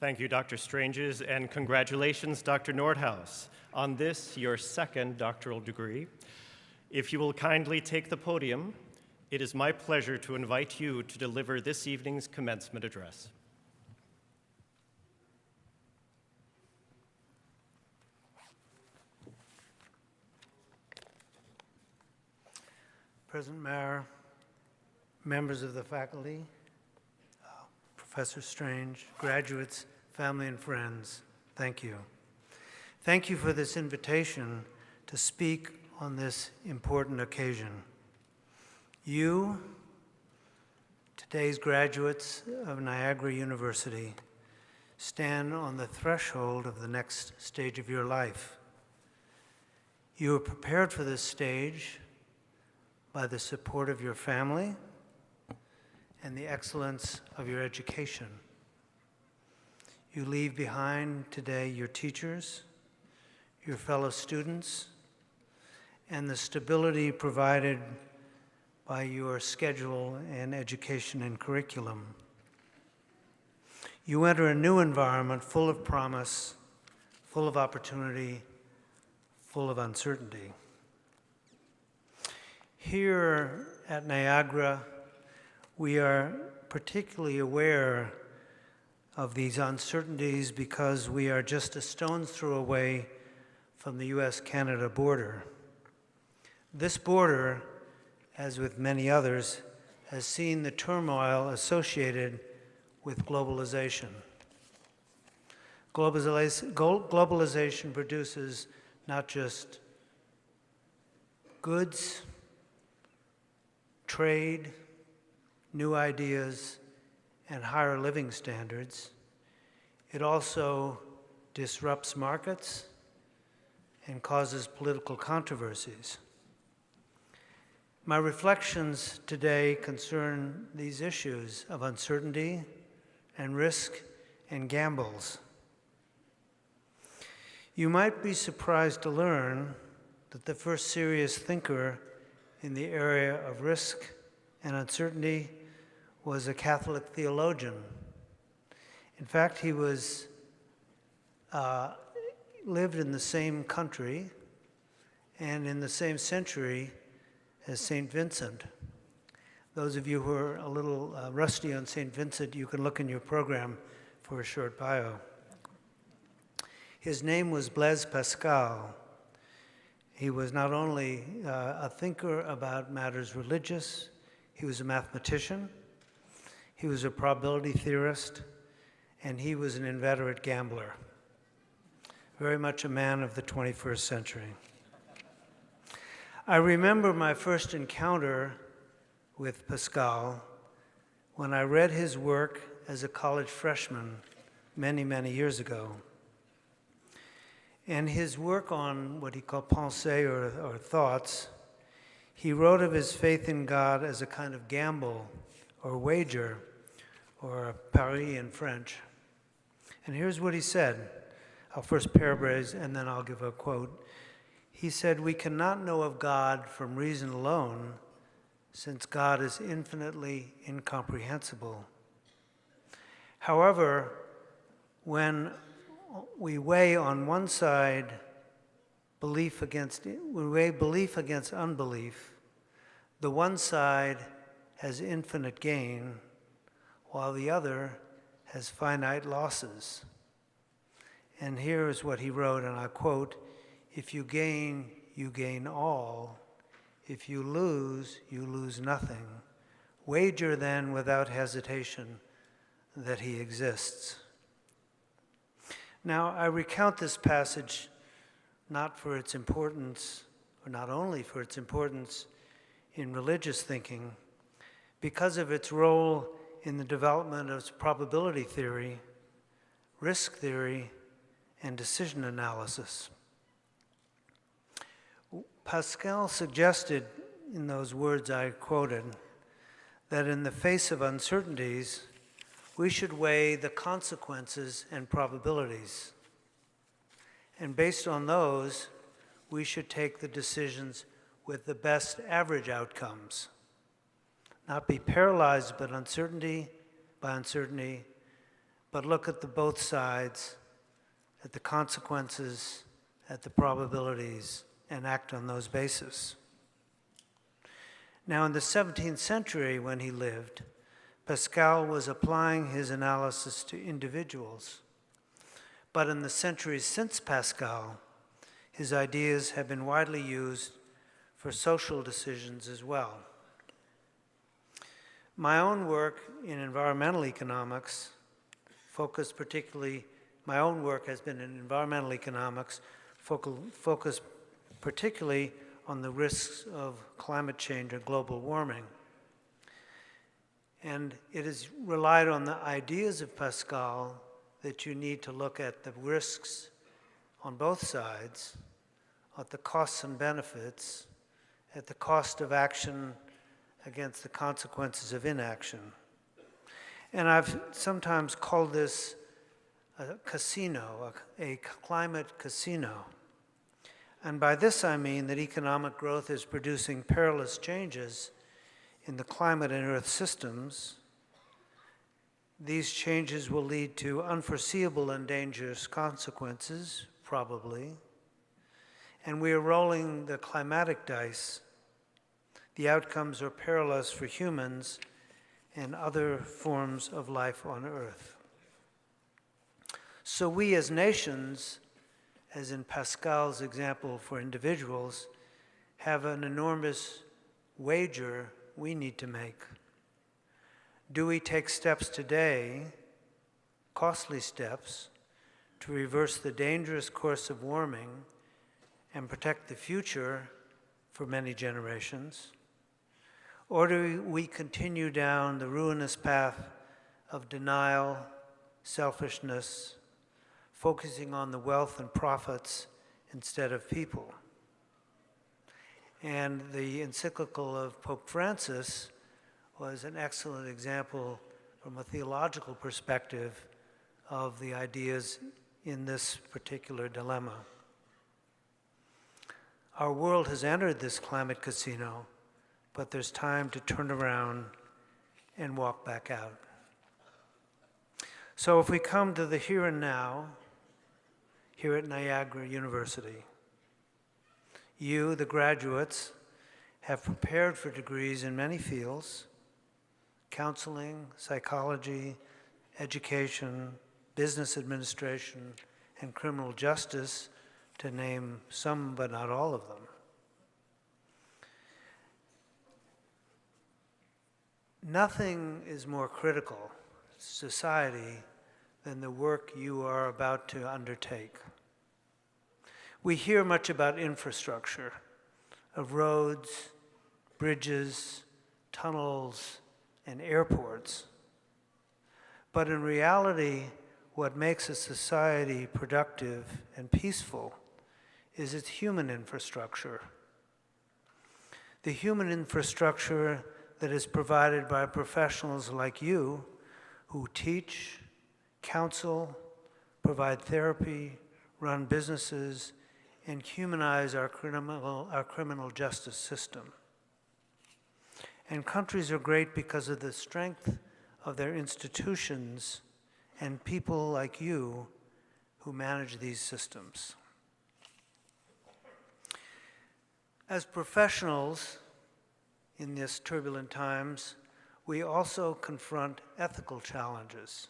Thank you, Dr. Stranges, and congratulations, Dr. Nordhaus, on this, your second doctoral degree. If you will kindly take the podium, it is my pleasure to invite you to deliver this evening's commencement address. President Mayer, members of the faculty, Professor Strange, graduates, family, and friends, thank you. Thank you for this invitation to speak on this important occasion. You, today's graduates of Niagara University, stand on the threshold of the next stage of your life. You are prepared for this stage by the support of your family and the excellence of your education. You leave behind today your teachers, your fellow students, and the stability provided by your schedule and education and curriculum. You enter a new environment full of promise, full of opportunity, full of uncertainty. Here at Niagara, we are particularly aware of these uncertainties because we are just a stone's throw away from the US-Canada border. This border, as with many others, has seen the turmoil associated with globalization. Globalization produces not just goods, trade, new ideas, and higher living standards. It also disrupts markets and causes political controversies. My reflections today concern these issues of uncertainty and risk and gambles. You might be surprised to learn that the first serious thinker in the area of risk and uncertainty was a Catholic theologian. In fact, he lived in the same country and in the same century as St. Vincent. Those of you who are a little rusty on St. Vincent, you can look in your program for a short bio. His name was Blaise Pascal. He was not only a thinker about matters religious, he was a mathematician, he was a probability theorist, and he was an inveterate gambler. Very much a man of the 21st century. I remember my first encounter with Pascal when I read his work as a college freshman many, many years ago. And his work on what he called pensées or thoughts, he wrote of his faith in God as a kind of gamble or wager, or a pari in French. And here's what he said. I'll first paraphrase and then I'll give a quote. He said, "We cannot know of God from reason alone, since God is infinitely incomprehensible. However, when we weigh on one side belief against unbelief, the one side has infinite gain, while the other has finite losses." And here is what he wrote, and I quote, "If you gain, you gain all. If you lose nothing. Wager then without hesitation that he exists." Now, I recount this passage not for its importance, or not only for its importance in religious thinking, because of its role in the development of probability theory, risk theory, and decision analysis. Pascal suggested in those words I quoted that in the face of uncertainties, we should weigh the consequences and probabilities. And based on those, we should take the decisions with the best average outcomes. Not be paralyzed by uncertainty, but look at the both sides, at the consequences, at the probabilities, and act on those bases. Now, in the 17th century, when he lived, Pascal was applying his analysis to individuals. But in the centuries since Pascal, his ideas have been widely used for social decisions as well. My own work in environmental economics focused particularly, my own work has been in environmental economics, focused particularly on the risks of climate change or global warming. And it has relied on the ideas of Pascal that you need to look at the risks on both sides, at the costs and benefits, at the cost of action against the consequences of inaction. And I've sometimes called this a casino, a climate casino. And by this I mean that economic growth is producing perilous changes in the climate and Earth systems. These changes will lead to unforeseeable and dangerous consequences, probably. And we are rolling the climatic dice. The outcomes are perilous for humans and other forms of life on Earth. So we as nations, as in Pascal's example for individuals, have an enormous wager we need to make. Do we take steps today, costly steps, to reverse the dangerous course of warming and protect the future for many generations? Or do we continue down the ruinous path of denial, selfishness, focusing on the wealth and profits instead of people? And the encyclical of Pope Francis was an excellent example from a theological perspective of the ideas in this particular dilemma. Our world has entered this climate casino, but there's time to turn around and walk back out. So if we come to the here and now, here at Niagara University, you, the graduates, have prepared for degrees in many fields: counseling, psychology, education, business administration, and criminal justice, to name some but not all of them. Nothing is more critical to society than the work you are about to undertake. We hear much about infrastructure, of roads, bridges, tunnels, and airports. But in reality, what makes a society productive and peaceful is its human infrastructure. The human infrastructure that is provided by professionals like you who teach, counsel, provide therapy, run businesses, and humanize our criminal justice system. And countries are great because of the strength of their institutions and people like you who manage these systems. As professionals in these turbulent times, we also confront ethical challenges.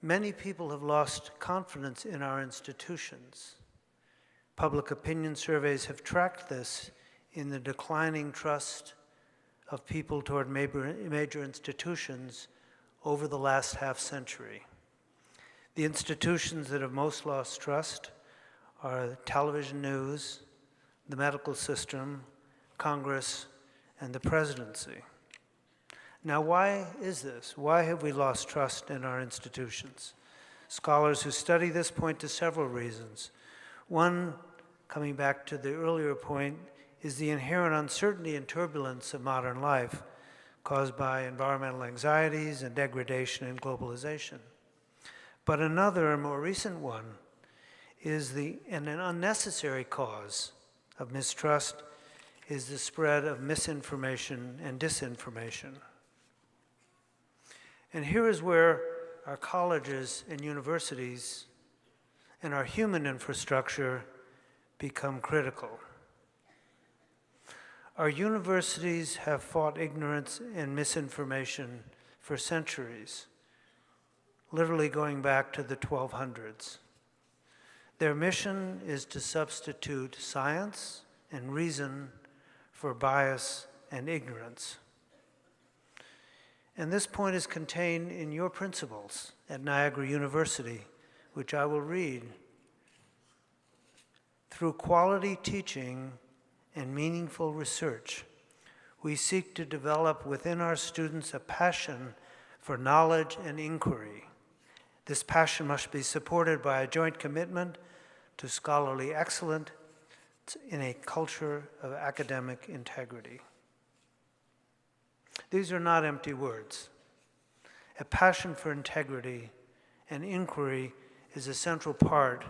Many people have lost confidence in our institutions. Public opinion surveys have tracked this in the declining trust of people toward major institutions over the last half-century. The institutions that have most lost trust are television news, the medical system, Congress, and the presidency. Now, why is this? Why have we lost trust in our institutions? Scholars who study this point to several reasons. One, coming back to the earlier point, is the inherent uncertainty and turbulence of modern life caused by environmental anxieties and degradation and globalization. But another, more recent one, is an unnecessary cause of mistrust is the spread of misinformation and disinformation. And here is where our colleges and universities and our human infrastructure become critical. Our universities have fought ignorance and misinformation for centuries, literally going back to the 1200s. Their mission is to substitute science and reason for bias and ignorance. And this point is contained in your principles at Niagara University, which I will read. Through quality teaching and meaningful research, we seek to develop within our students a passion for knowledge and inquiry. This passion must be supported by a joint commitment to scholarly excellence in a culture of academic integrity. These are not empty words. A passion for integrity and inquiry is a central part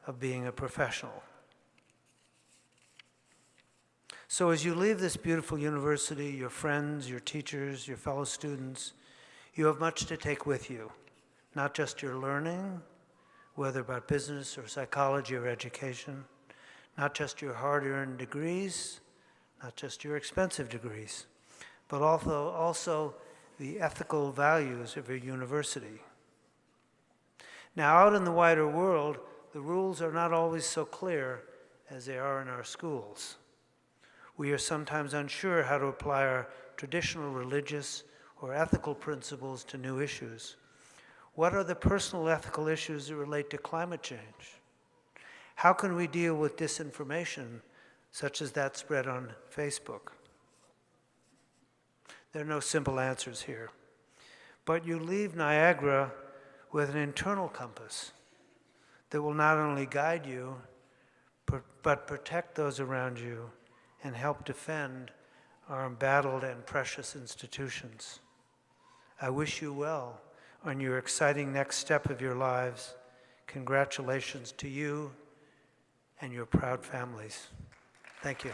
of being a professional. So as you leave this beautiful university, your friends, your teachers, your fellow students, you have much to take with you. Not just your learning, whether about business or psychology or education, not just your hard-earned degrees, not just your expensive degrees, but also the ethical values of your university. Now, out in the wider world, the rules are not always so clear as they are in our schools. We are sometimes unsure how to apply our traditional religious or ethical principles to new issues. What are the personal ethical issues that relate to climate change? How can we deal with disinformation, such as that spread on Facebook? There are no simple answers here. But you leave Niagara with an internal compass that will not only guide you, but protect those around you and help defend our embattled and precious institutions. I wish you well on your exciting next step of your lives. Congratulations to you and your proud families. Thank you.